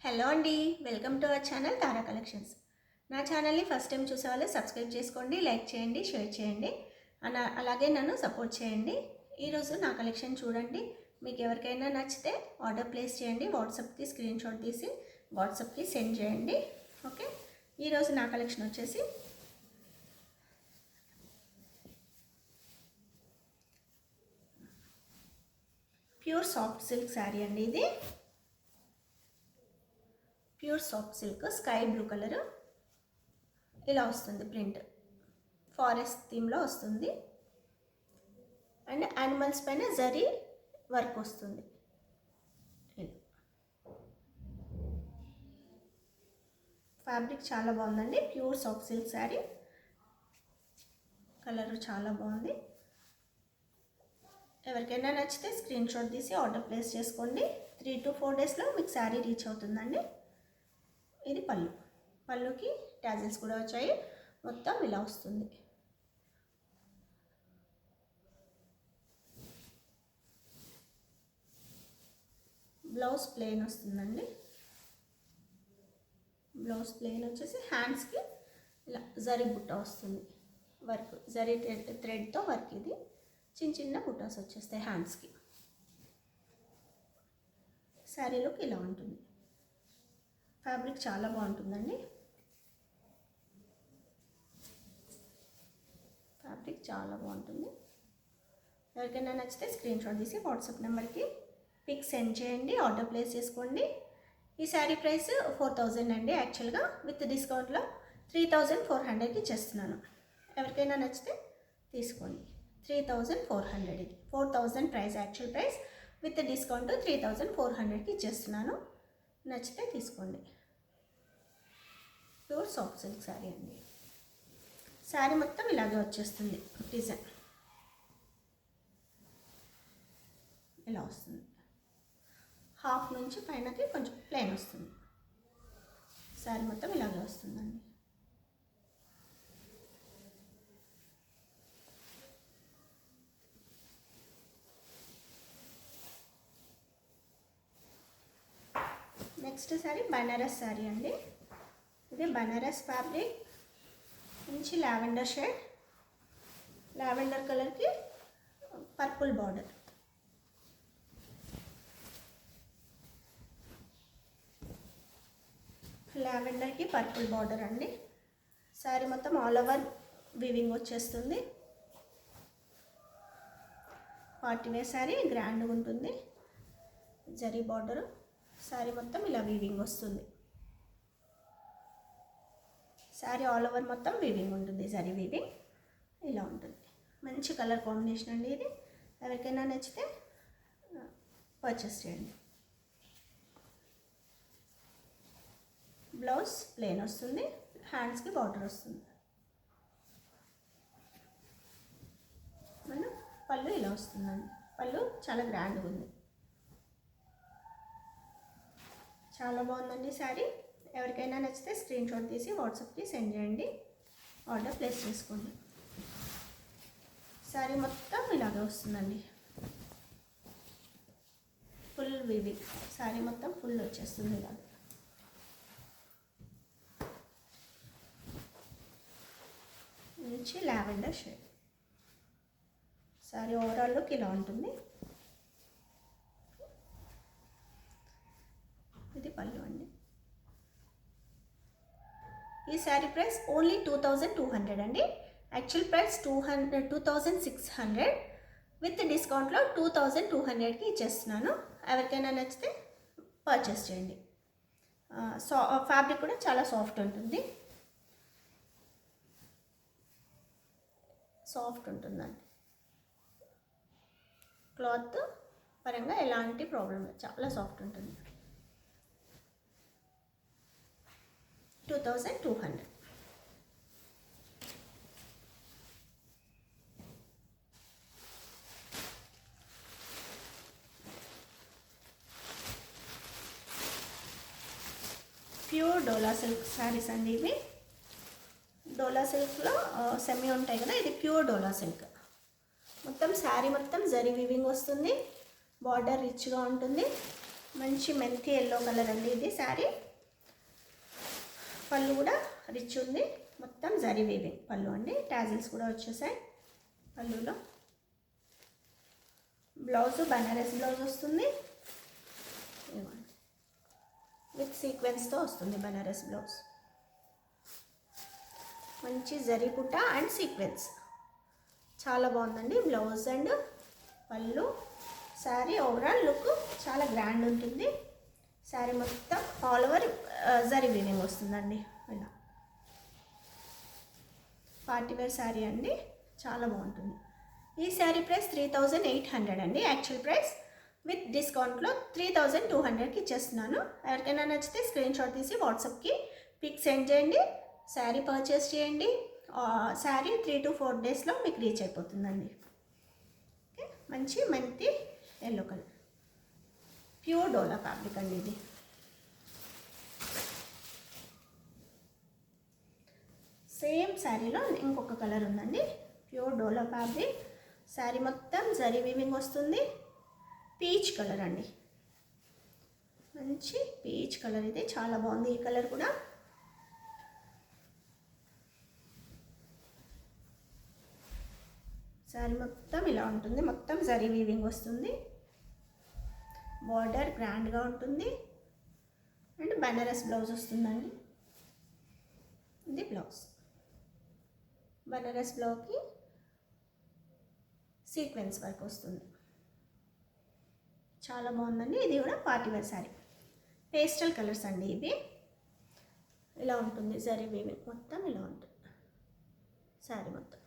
Hello అండి, welcome to our channel Tara collections. నా ఛానల్ని ఫస్ట్ టైం చూసే వాళ్ళు సబ్స్క్రైబ్ చేసుకోండి, లైక్ చేయండి, షేర్ చేయండి, అలాగే నన్ను సపోర్ట్ చేయండి. ఈరోజు నా కలెక్షన్ చూడండి. మీకు ఎవరికైనా నచ్చితే ఆర్డర్ ప్లేస్ చేయండి. వాట్సాప్కి స్క్రీన్ షాట్ తీసి వాట్సాప్కి సెండ్ చేయండి. ఓకే, ఈరోజు నా కలెక్షన్ వచ్చేసి ప్యూర్ సాఫ్ట్ సిల్క్ శారీ అండి. ఇది pure soft silk sky blue colour ఇలా వస్తుంది. ప్రింట్ ఫారెస్ట్ థీమ్లో వస్తుంది అండ్ యానిమల్స్ పైన జరీ వర్క్ వస్తుంది. ఫ్యాబ్రిక్ చాలా బాగుందండి. Pure soft silk sari, colour చాలా బాగుంది. ఎవరికైనా నచ్చితే స్క్రీన్ షాట్ తీసి ఆర్డర్ ప్లేస్ చేసుకోండి. 3 to 4 డేస్లో మీకు శారీ రీచ్ అవుతుందండి. ఇది పళ్ళుకి టాజిల్స్ కూడా వచ్చాయి. మొత్తం ఇలా వస్తుంది. బ్లౌజ్ ప్లెయిన్ వస్తుందండి. బ్లౌజ్ ప్లెయిన్ వచ్చేసి హ్యాండ్స్కి ఇలా జరీ బుట్ట వస్తుంది. వర్క్ జరీ థ్రెడ్తో వర్క్. ఇది చిన్న బుట్టాస్ వచ్చేస్తాయి హ్యాండ్స్కి. శారీలోకి ఇలా ఉంటుంది. ఫ్యాబ్రిక్ చాలా బాగుంటుందండి. ఫ్యాబ్రిక్ చాలా బాగుంటుంది. ఎవరికైనా నచ్చితే స్క్రీన్ షాట్ తీసి వాట్సాప్ నెంబర్కి పిక్ సెండ్ చేయండి, ఆర్డర్ ప్లేస్ చేసుకోండి. ఈ శారీ ప్రైస్ 4000 అండి. యాక్చువల్గా విత్ డిస్కౌంట్లో 3400కి చేస్తున్నాను. ఎవరికైనా నచ్చితే తీసుకోండి. 3400. ఇది 4000 price, actual price. With discount 3400కి ఇచ్చేస్తున్నాను. నచ్చితే తీసుకోండి. ప్యూర్ సాఫ్ట్ సిల్క్ శారీ అండి. శారీ మొత్తం ఇలాగే వచ్చేస్తుంది. డిజైన్ ఇలా వస్తుంది. హాఫ్ నుంచి పైనకి కొంచెం ప్లెయిన్ వస్తుంది. శారీ మొత్తం ఇలాగే వస్తుందండి. నెక్స్ట్ శారీ బనారస్ శారీ అండి. ఇది బనారస్ ఫ్యాబ్రిక్, మంచి లావెండర్ షేడ్, లావెండర్ కలర్కి పర్పుల్ బార్డర్. లావెండర్కి పర్పుల్ బార్డర్ అండి. శారీ మొత్తం ఆల్ ఓవర్ వీవింగ్ వచ్చేస్తుంది. పార్టీ వేర్ శారీ, గ్రాండ్గా ఉంటుంది. జరీ బార్డరు, శారీ మొత్తం ఇలా వీవింగ్ వస్తుంది. శారీ ఆల్ ఓవర్ మొత్తం వీవింగ్ ఉంటుంది. జరీ వీవింగ్ ఇలా ఉంటుంది. మంచి కలర్ కాంబినేషన్ అండి. ఇది ఎవరికైనా నచ్చితే పర్చేస్ చేయండి. బ్లౌజ్ ప్లెయిన్ వస్తుంది, హ్యాండ్స్కి బార్డర్ వస్తుంది. మన పళ్ళు ఇలా వస్తుందండి. పళ్ళు చాలా గ్రాండ్గా ఉంది. చాలా బాగుందండి శారీ. ఎవరికైనా నచ్చితే స్క్రీన్ షాట్ తీసి వాట్సాప్కి సెండ్ చేయండి, ఆర్డర్ ప్లేస్ చేసుకోండి. శారీ మొత్తం ఇలాగే వస్తుందండి. Full weaving. శారీ మొత్తం ఫుల్ వచ్చేస్తుంది ఇలాగ. మంచి lavender shade. Sari overall look ఇలా ఉంటుంది. ఇది పళ్ళు అండి. ఈ శారీ ప్రైస్ ఓన్లీ 2200 అండి. Actual price 2600. విత్ డిస్కౌంట్లో 2200కి ఇచ్చేస్తున్నాను. ఎవరికైనా నచ్చితే పర్చేస్ చేయండి. ఫ్యాబ్రిక్ కూడా చాలా సాఫ్ట్ ఉంటుంది. సాఫ్ట్ ఉంటుందండి. క్లాత్ పరంగా ఎలాంటి ప్రాబ్లం లేదు, చాలా సాఫ్ట్ ఉంటుంది. 2200. ప్యూర్ డోలా సిల్క్ శారీస్ అండి ఇవి. డోలా సిల్క్లో సెమీ ఉంటాయి కదా, ఇది ప్యూర్ డోలా సిల్క్. మొత్తం శారీ మొత్తం జరీ వీవింగ్ వస్తుంది. బార్డర్ రిచ్గా ఉంటుంది. మంచి మెంతి ఎల్లో కలర్ అండి ఇది శారీ. పళ్ళు కూడా రిచ్ ఉంది, మొత్తం జరీ వీవింగ్ పళ్ళు అండి. టాజిల్స్ కూడా వచ్చేసాయి పళ్ళులో. బ్లౌజ్ బనారస్ బ్లౌజ్ వస్తుంది విత్ సీక్వెన్స్తో వస్తుంది బనారస్ బ్లౌజ్. మంచి జరీ బుట్ట అండ్ సీక్వెన్స్, చాలా బాగుందండి బ్లౌజ్ అండ్ పళ్ళు. శారీ ఓవరాల్ లుక్ చాలా గ్రాండ్ ఉంటుంది. శారీ మొత్తం ఆల్ ఓవర్ జరీ వీవింగ్ వస్తుందండి. ఇలా పార్టీవేర్ శారీ అండి, చాలా బాగుంటుంది. ఈ శారీ ప్రైస్ 3800 అండి. యాక్చువల్ ప్రైస్ విత్ డిస్కౌంట్లో 3200కి ఇచ్చేస్తున్నాను. ఎవరికైనా నచ్చితే స్క్రీన్ షాట్ తీసి వాట్సాప్కి పిక్ సెండ్ చేయండి, శారీ పర్చేస్ చేయండి. శారీ 3 to 4 డేస్లో మీకు రీచ్ అయిపోతుందండి. ఓకే, మంచి మెంతి ఎల్లో కలర్, ప్యూర్ డోలా ఫ్యాబ్రిక్ అండి ఇది. సేమ్ శారీలో ఇంకొక కలర్ ఉందండి, ప్యూర్ డోలా ఫ్యాబ్రిక్. శారీ మొత్తం జరీ వీవింగ్ వస్తుంది. పీచ్ కలర్ అండి, మంచి పీచ్ కలర్. ఇది చాలా బాగుంది ఈ కలర్ కూడా. శారీ మొత్తం ఇలా ఉంటుంది, మొత్తం జరీ వీవింగ్ వస్తుంది. బార్డర్ గ్రాండ్గా ఉంటుంది అండ్ బనారస్ బ్లౌజ్ వస్తుందండి. ఇది బ్లౌజ్, బనారస్ బ్లౌజ్కి సీక్వెన్స్ వర్క్ వస్తుంది. చాలా బాగుందండి. ఇది కూడా పార్టీవేర్ శారీ, పేస్టల్ కలర్స్ అండి ఇవి. ఇలా ఉంటుంది జరీ వీవింగ్ మొత్తం, ఇలా ఉంటుంది శారీ మొత్తం.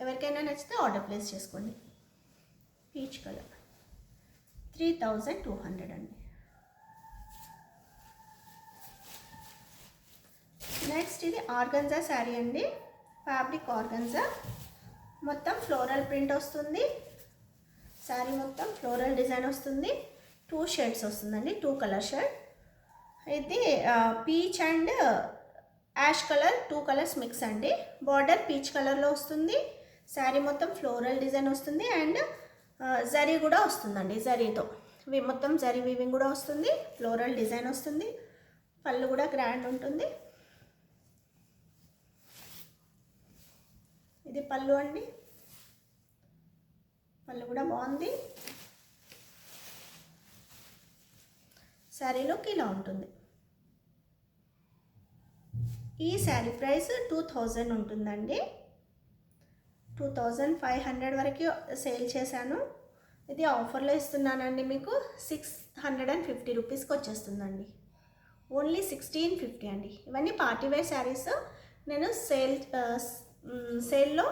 ఎవరికైనా నచ్చితే ఆర్డర్ ప్లేస్ చేసుకోండి. పీచ్ కలర్ 3200 అండి. నెక్స్ట్ ఇది ఆర్గంజా శారీ అండి, ఫ్యాబ్రిక్ ఆర్గంజా. మొత్తం ఫ్లోరల్ ప్రింట్ వస్తుంది. శారీ మొత్తం ఫ్లోరల్ డిజైన్ వస్తుంది. 2 షేడ్స్ వస్తుందండి, 2 కలర్ షేడ్. ఇది peach and ash colour, 2 colours mix అండి. బార్డర్ పీచ్ కలర్లో వస్తుంది. శారీ మొత్తం ఫ్లోరల్ డిజైన్ వస్తుంది అండ్ జరీ కూడా వస్తుందండి. జరీతో మొత్తం జరీ వీవింగ్ కూడా వస్తుంది, ఫ్లోరల్ డిజైన్ వస్తుంది. పళ్ళు కూడా గ్రాండ్ ఉంటుంది. ఇది పళ్ళు అండి, పళ్ళు కూడా బాగుంది. శారీలోకి ఇలా ఉంటుంది. ఈ శారీ ప్రైస్ 2000 ఉంటుందండి. 2500 వరకు సేల్ చేశాను. ఇది ఆఫర్లో ఇస్తున్నానండి, మీకు 650 రూపీస్కి వచ్చేస్తుందండి. ఓన్లీ 1650 అండి. ఇవన్నీ పార్టీవేర్ శారీస్ నేను సేల్లో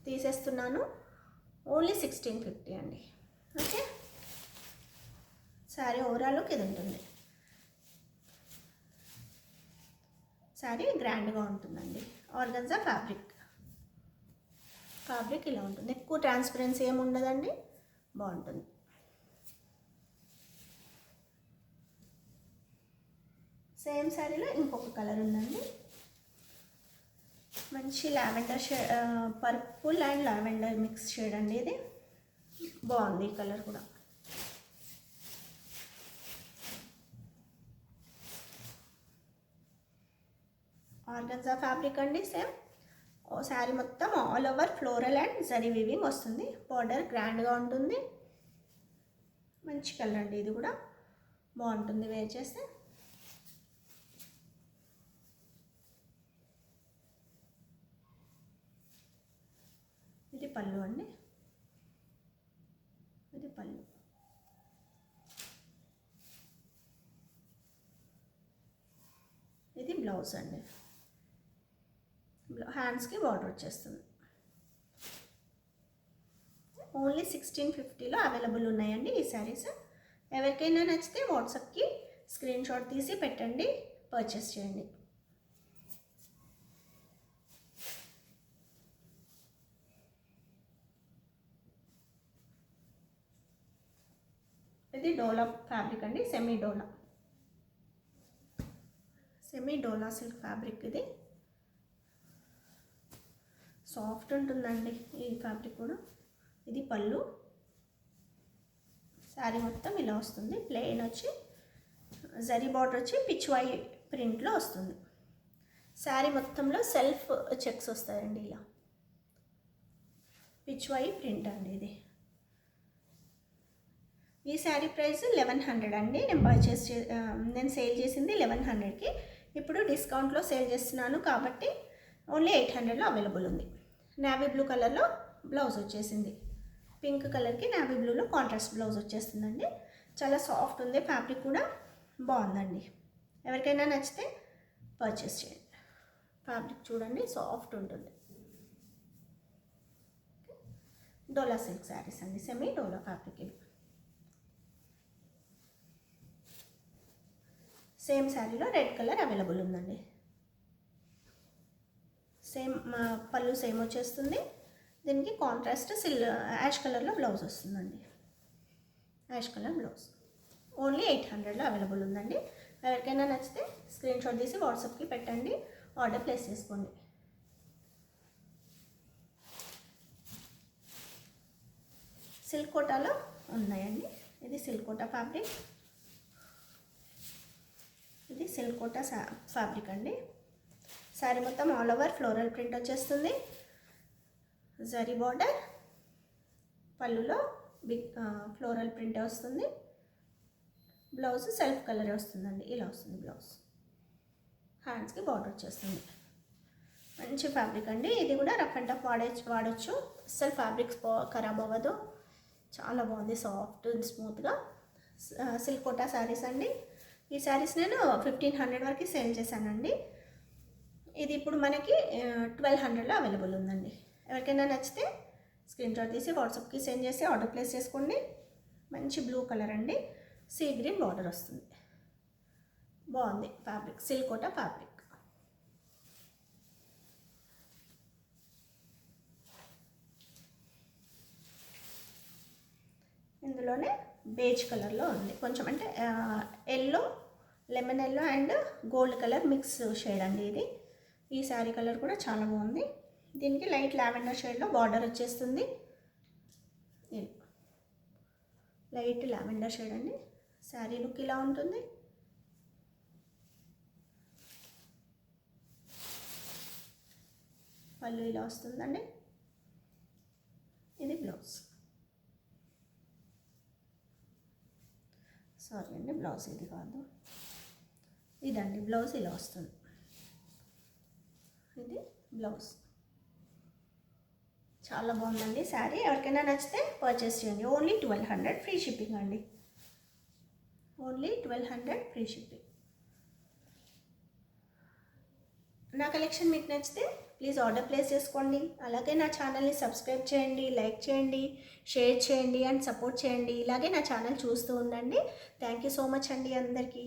తీసేస్తున్నాను. ఓన్లీ 1650 అండి. ఓకే, శారీ ఓవరాల్కి ఇది ఉంటుంది. శారీ గ్రాండ్గా ఉంటుందండి. ఆర్గంజా ఫ్యాబ్రిక్ ఇలా ఉంటుంది. ఎక్కువ ట్రాన్స్పరెన్సీ ఏమి ఉండదండి, బాగుంటుంది. సేమ్ శారీలో ఇంకొక కలర్ ఉందండి, మంచి lavender shade, purple and lavender mix shade అండి. ఇది బాగుంది ఈ కలర్ కూడా. ఆర్గంజా ఫ్యాబ్రిక్ అండి. సేమ్ శారీ మొత్తం all over floral and zari weaving వస్తుంది. బార్డర్ గ్రాండ్గా ఉంటుంది. మంచి కలర్ అండి, ఇది కూడా బాగుంటుంది వేర్ చేస్తే. ఇది పళ్ళు అండి, ఇది పళ్ళు. ఇది బ్లౌజ్ అండి. హ్యాండ్స్కి బార్డర్ వచ్చేస్తుంది. ఓన్లీ 1650లో అవైలబుల్ ఉన్నాయండి ఈ శారీస్. ఎవరికైనా నచ్చితే వాట్సాప్కి స్క్రీన్ షాట్ తీసి పెట్టండి, పర్చేస్ చేయండి. ఇది డోలా ఫ్యాబ్రిక్ అండి, సెమీ డోలా సిల్క్ ఫ్యాబ్రిక్. ఇది సాఫ్ట్ ఉంటుందండి ఈ ఫ్యాబ్రిక్ కూడా. ఇది పళ్ళు. శారీ మొత్తం ఇలా వస్తుంది. ప్లెయిన్ వచ్చి జరీ బార్డర్ వచ్చి పిచ్వాయి ప్రింట్లో వస్తుంది. శారీ మొత్తంలో సెల్ఫ్ చెక్స్ వస్తాయండి. ఇలా పిచ్వాయి ప్రింట్ అండి ఇది. ఈ శారీ ప్రైస్ 1100 అండి. నేను సేల్ చేసింది 1100కి. ఇప్పుడు డిస్కౌంట్లో సేల్ చేస్తున్నాను కాబట్టి ఓన్లీ 800లో అవైలబుల్ ఉంది. నేవీ బ్లూ కలర్లో బ్లౌజ్ వచ్చేసింది. పింక్ కలర్కి నేవీ బ్లూలో కాంట్రాస్ట్ బ్లౌజ్ వచ్చేస్తుందండి. చాలా సాఫ్ట్ ఉంది, ఫ్యాబ్రిక్ కూడా బాగుందండి. ఎవరికైనా నచ్చితే పర్చేస్ చేయండి. ఫ్యాబ్రిక్ చూడండి, సాఫ్ట్ ఉంటుంది. డోలా సిల్క్ శారీస్ అండి, సెమీ డోలా ఫ్యాబ్రిక్ ఇవి. సేమ్ శారీలో రెడ్ కలర్ అవైలబుల్ ఉందండి. సేమ్ పళ్ళు సేమ్ వచ్చేస్తుంది. దీనికి కాంట్రాస్ట్ యాష్ కలర్లో బ్లౌజ్ వస్తుందండి. యాష్ కలర్ బ్లౌజ్ ఓన్లీ 800లో అవైలబుల్ ఉందండి. ఎవరికైనా నచ్చితే స్క్రీన్ షాట్ తీసి వాట్సాప్కి పెట్టండి, ఆర్డర్ ప్లేస్ చేసుకోండి. సిల్క్ కోటాలో ఉన్నాయండి. ఇది సిల్క్ కోటా ఫ్యాబ్రిక్. ఇది సిల్క్ కోటా ఫ్యాబ్రిక్ అండి. శారీ మొత్తం ఆల్ ఓవర్ ఫ్లోరల్ ప్రింట్ వచ్చేస్తుంది. జరీ బార్డర్, పళ్ళులో బిగ్ ఫ్లోరల్ ప్రింట్ వస్తుంది. బ్లౌజ్ సెల్ఫ్ కలర్ వస్తుందండి. ఇలా వస్తుంది బ్లౌజ్. హ్యాండ్స్కి బార్డర్ వచ్చేస్తుంది. మంచి ఫ్యాబ్రిక్ అండి. ఇది కూడా రఫ్ అండ్ టఫ్ వాడచ్చు. అస్సలు ఫ్యాబ్రిక్స్ ఖరాబ్ అవ్వదు. చాలా బాగుంది, సాఫ్ట్ అండ్ స్మూత్గా. సిల్క్ కోటా శారీస్ అండి. ఈ శారీస్ నేను 1500 వరకు సేల్ చేశానండి. ఇది ఇప్పుడు మనకి 1200లో అవైలబుల్ ఉందండి. ఎవరికైనా నచ్చితే స్క్రీన్ షాట్ తీసి వాట్సాప్కి సెండ్ చేసి ఆర్డర్ ప్లేస్ చేసుకోండి. మంచి బ్లూ కలర్ అండి, సీ గ్రీన్ బార్డర్ వస్తుంది. బాగుంది ఫ్యాబ్రిక్, సిల్క్ కోటా ఫ్యాబ్రిక్. ఇందులోనే బేజ్ కలర్లో ఉంది కొంచెం, అంటే yellow, lemon yellow and gold colour mix shade అండి ఇది. ఈ శారీ కలర్ కూడా చాలా బాగుంది. దీనికి లైట్ లావెండర్ షేడ్లో బార్డర్ వచ్చేస్తుంది. లైట్ లావెండర్ షేడ్ అండి. శారీ లుక్ ఇలా ఉంటుంది. పళ్ళు ఇలా వస్తుందండి. ఇది బ్లౌజ్. సారీ అండి, బ్లౌజ్ ఇది కాదు, ఇదండి బ్లౌజ్. ఇలా వస్తుంది. ఇది బ్లౌజ్. చాలా బాగుందండి శారీ. ఎవరికైనా నచ్చితే పర్చేస్ చేయండి. ఓన్లీ 1200 ఫ్రీ షిప్పింగ్ అండి. Only 1200 free shipping. నా కలెక్షన్ మీకు నచ్చితే ప్లీజ్ ఆర్డర్ ప్లేస్ చేసుకోండి. అలాగే నా ఛానల్ని సబ్స్క్రైబ్ చేయండి, లైక్ చేయండి, షేర్ చేయండి అండ్ సపోర్ట్ చేయండి. ఇలాగే నా ఛానల్ చూస్తూ ఉండండి. థ్యాంక్ యూ సో మచ్ అండి అందరికీ.